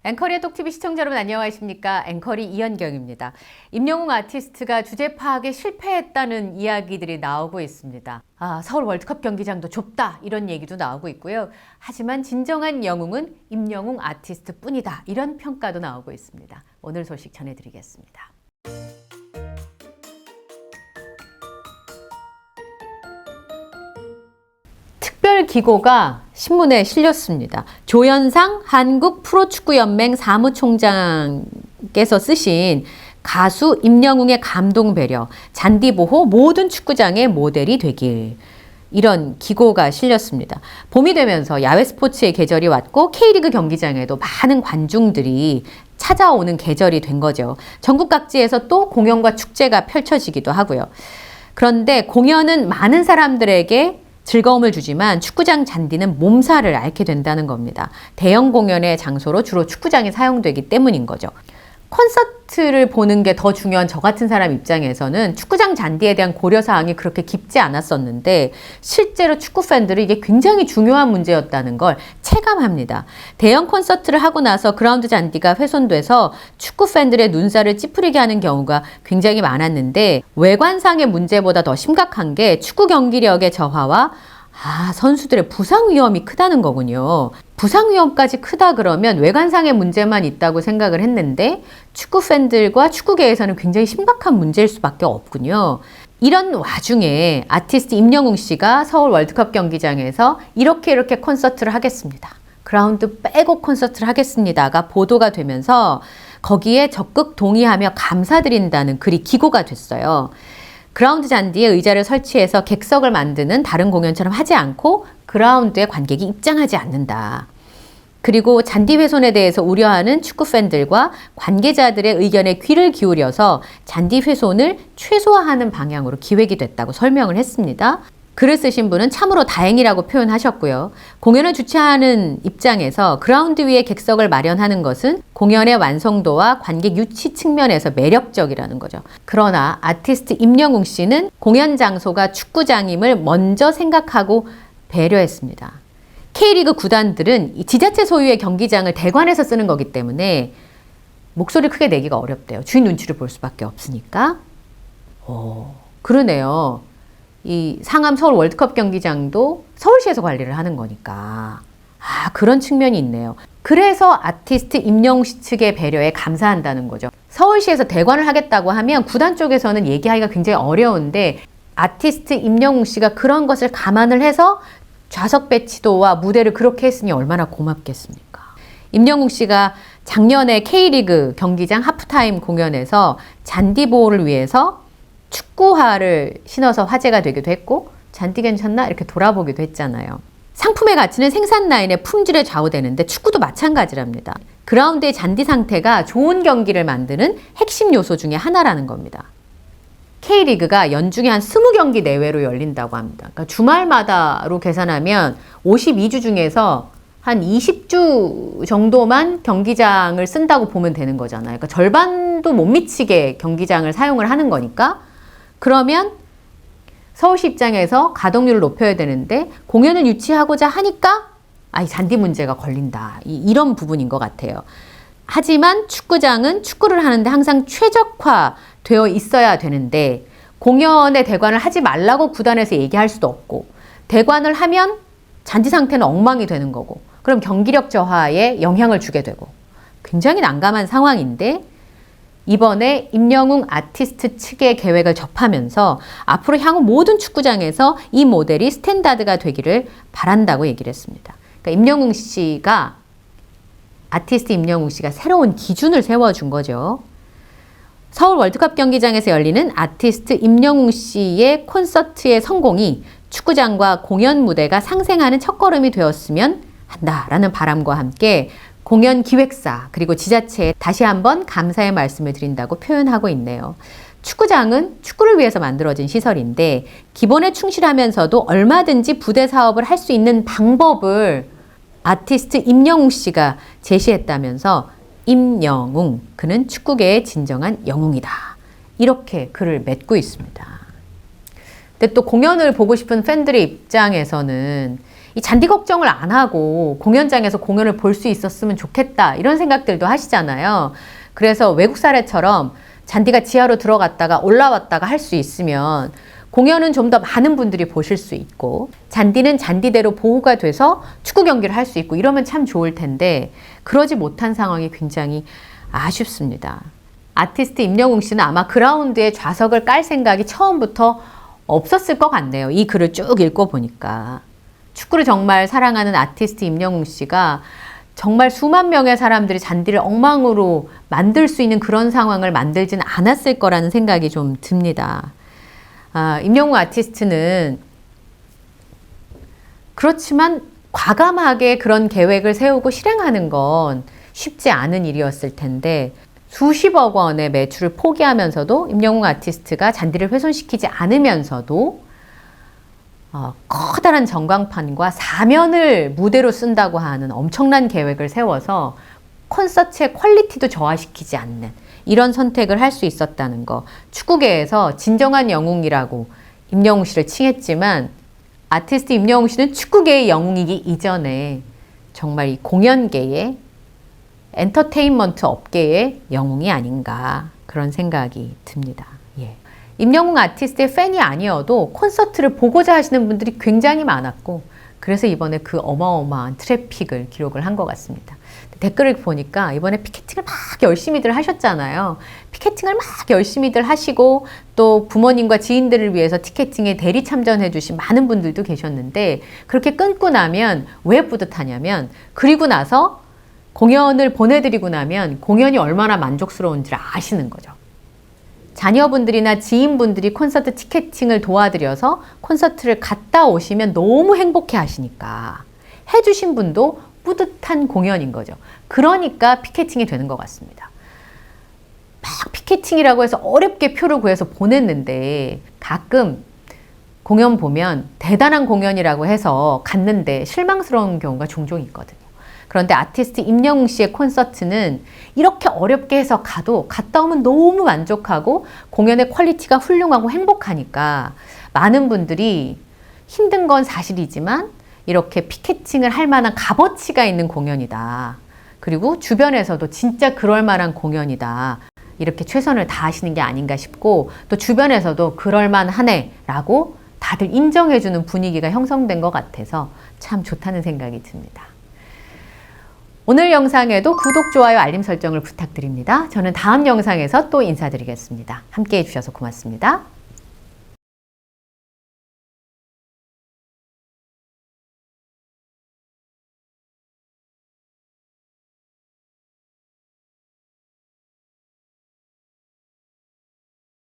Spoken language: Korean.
앵커리의 똑TV 시청자 여러분 안녕하십니까? 앵커리 이현경입니다. 임영웅 아티스트가 주제 파악에 실패했다는 이야기들이 나오고 있습니다. 서울 월드컵 경기장도 좁다 이런 얘기도 나오고 있고요. 하지만 진정한 영웅은 임영웅 아티스트 뿐이다 이런 평가도 나오고 있습니다. 오늘 소식 전해드리겠습니다. 특별기고가 신문에 실렸습니다. 조현상 한국프로축구연맹 사무총장께서 쓰신 가수 임영웅의 감동 배려, 잔디 보호 모든 축구장의 모델이 되길. 이런 기고가 실렸습니다. 봄이 되면서 야외 스포츠의 계절이 왔고 K리그 경기장에도 많은 관중들이 찾아오는 계절이 된 거죠. 전국 각지에서 또 공연과 축제가 펼쳐지기도 하고요. 그런데 공연은 많은 사람들에게 즐거움을 주지만 축구장 잔디는 몸살을 앓게 된다는 겁니다. 대형 공연의 장소로 주로 축구장이 사용되기 때문인 거죠. 콘서트를 보는 게 더 중요한 저 같은 사람 입장에서는 축구장 잔디에 대한 고려사항이 그렇게 깊지 않았었는데 실제로 축구 팬들은 이게 굉장히 중요한 문제였다는 걸 체감합니다. 대형 콘서트를 하고 나서 그라운드 잔디가 훼손돼서 축구 팬들의 눈살을 찌푸리게 하는 경우가 굉장히 많았는데 외관상의 문제보다 더 심각한 게 축구 경기력의 저하와 선수들의 부상 위험이 크다는 거군요. 부상 위험까지 크다 그러면 외관상의 문제만 있다고 생각을 했는데 축구 팬들과 축구계에서는 굉장히 심각한 문제일 수밖에 없군요. 이런 와중에 아티스트 임영웅 씨가 서울 월드컵 경기장에서 이렇게 콘서트를 하겠습니다. 그라운드 빼고 콘서트를 하겠습니다가 보도가 되면서 거기에 적극 동의하며 감사드린다는 글이 기고가 됐어요. 그라운드 잔디에 의자를 설치해서 객석을 만드는 다른 공연처럼 하지 않고 그라운드에 관객이 입장하지 않는다. 그리고 잔디 훼손에 대해서 우려하는 축구 팬들과 관계자들의 의견에 귀를 기울여서 잔디 훼손을 최소화하는 방향으로 기획이 됐다고 설명을 했습니다. 글을 쓰신 분은 참으로 다행이라고 표현하셨고요. 공연을 주최하는 입장에서 그라운드 위에 객석을 마련하는 것은 공연의 완성도와 관객 유치 측면에서 매력적이라는 거죠. 그러나 아티스트 임영웅 씨는 공연 장소가 축구장임을 먼저 생각하고 배려했습니다. K리그 구단들은 지자체 소유의 경기장을 대관해서 쓰는 거기 때문에 목소리 크게 내기가 어렵대요. 주인 눈치를 볼 수밖에 없으니까. 그러네요. 이 상암 서울 월드컵 경기장도 서울시에서 관리를 하는 거니까. 그런 측면이 있네요. 그래서 아티스트 임영웅 씨 측의 배려에 감사한다는 거죠. 서울시에서 대관을 하겠다고 하면 구단 쪽에서는 얘기하기가 굉장히 어려운데 아티스트 임영웅 씨가 그런 것을 감안을 해서 좌석 배치도와 무대를 그렇게 했으니 얼마나 고맙겠습니까? 임영웅 씨가 작년에 K리그 경기장 하프타임 공연에서 잔디 보호를 위해서 축구화를 신어서 화제가 되기도 했고 잔디 괜찮나? 이렇게 돌아보기도 했잖아요. 상품의 가치는 생산 라인의 품질에 좌우되는데 축구도 마찬가지랍니다. 그라운드의 잔디 상태가 좋은 경기를 만드는 핵심 요소 중에 하나라는 겁니다. K리그가 연중에 한 20경기 내외로 열린다고 합니다. 그러니까 주말마다로 계산하면 52주 중에서 한 20주 정도만 경기장을 쓴다고 보면 되는 거잖아요. 그러니까 절반도 못 미치게 경기장을 사용을 하는 거니까 그러면 서울시 입장에서 가동률을 높여야 되는데 공연을 유치하고자 하니까 이 잔디 문제가 걸린다. 이런 부분인 것 같아요. 하지만 축구장은 축구를 하는데 항상 최적화되어 있어야 되는데 공연에 대관을 하지 말라고 구단에서 얘기할 수도 없고 대관을 하면 잔디 상태는 엉망이 되는 거고 그럼 경기력 저하에 영향을 주게 되고 굉장히 난감한 상황인데 이번에 임영웅 아티스트 측의 계획을 접하면서 앞으로 향후 모든 축구장에서 이 모델이 스탠다드가 되기를 바란다고 얘기를 했습니다. 그러니까 임영웅 씨가 아티스트 임영웅 씨가 새로운 기준을 세워준 거죠. 서울 월드컵 경기장에서 열리는 아티스트 임영웅 씨의 콘서트의 성공이 축구장과 공연 무대가 상생하는 첫걸음이 되었으면 한다라는 바람과 함께 공연 기획사 그리고 지자체에 다시 한번 감사의 말씀을 드린다고 표현하고 있네요. 축구장은 축구를 위해서 만들어진 시설인데 기본에 충실하면서도 얼마든지 부대 사업을 할 수 있는 방법을 아티스트 임영웅 씨가 제시했다면서 임영웅, 그는 축구계의 진정한 영웅이다. 이렇게 글을 맺고 있습니다. 근데 또 공연을 보고 싶은 팬들의 입장에서는 이 잔디 걱정을 안 하고 공연장에서 공연을 볼 수 있었으면 좋겠다 이런 생각들도 하시잖아요. 그래서 외국 사례처럼 잔디가 지하로 들어갔다가 올라왔다가 할 수 있으면 공연은 좀 더 많은 분들이 보실 수 있고 잔디는 잔디대로 보호가 돼서 축구 경기를 할 수 있고 이러면 참 좋을 텐데 그러지 못한 상황이 굉장히 아쉽습니다. 아티스트 임영웅 씨는 아마 그라운드에 좌석을 깔 생각이 처음부터 없었을 것 같네요. 이 글을 쭉 읽고 보니까. 축구를 정말 사랑하는 아티스트 임영웅 씨가 정말 수만 명의 사람들이 잔디를 엉망으로 만들 수 있는 그런 상황을 만들진 않았을 거라는 생각이 좀 듭니다. 임영웅 아티스트는 그렇지만 과감하게 그런 계획을 세우고 실행하는 건 쉽지 않은 일이었을 텐데 수십억 원의 매출을 포기하면서도 임영웅 아티스트가 잔디를 훼손시키지 않으면서도 커다란 전광판과 사면을 무대로 쓴다고 하는 엄청난 계획을 세워서 콘서트의 퀄리티도 저하시키지 않는 이런 선택을 할 수 있었다는 거. 축구계에서 진정한 영웅이라고 임영웅 씨를 칭했지만 아티스트 임영웅 씨는 축구계의 영웅이기 이전에 정말 이 공연계의 엔터테인먼트 업계의 영웅이 아닌가 그런 생각이 듭니다. 예. 임영웅 아티스트의 팬이 아니어도 콘서트를 보고자 하시는 분들이 굉장히 많았고 그래서 이번에 그 어마어마한 트래픽을 기록을 한 것 같습니다. 댓글을 보니까 이번에 피켓팅을 막 열심히들 하셨잖아요. 피켓팅을 막 열심히들 하시고 또 부모님과 지인들을 위해서 티켓팅에 대리 참전해 주신 많은 분들도 계셨는데 그렇게 끊고 나면 왜 뿌듯하냐면 그리고 나서 공연을 보내드리고 나면 공연이 얼마나 만족스러운지를 아시는 거죠. 자녀분들이나 지인분들이 콘서트 티켓팅을 도와드려서 콘서트를 갔다 오시면 너무 행복해 하시니까 해주신 분도 뿌듯한 공연인 거죠. 그러니까 피켓팅이 되는 것 같습니다. 막 피켓팅이라고 해서 어렵게 표를 구해서 보냈는데 가끔 공연 보면 대단한 공연이라고 해서 갔는데 실망스러운 경우가 종종 있거든요. 그런데 아티스트 임영웅 씨의 콘서트는 이렇게 어렵게 해서 가도 갔다 오면 너무 만족하고 공연의 퀄리티가 훌륭하고 행복하니까 많은 분들이 힘든 건 사실이지만 이렇게 피켓팅을 할 만한 값어치가 있는 공연이다. 그리고 주변에서도 진짜 그럴 만한 공연이다. 이렇게 최선을 다하시는 게 아닌가 싶고 또 주변에서도 그럴 만하네 라고 다들 인정해주는 분위기가 형성된 것 같아서 참 좋다는 생각이 듭니다. 오늘 영상에도 구독, 좋아요, 알림 설정을 부탁드립니다. 저는 다음 영상에서 또 인사드리겠습니다. 함께 해주셔서 고맙습니다.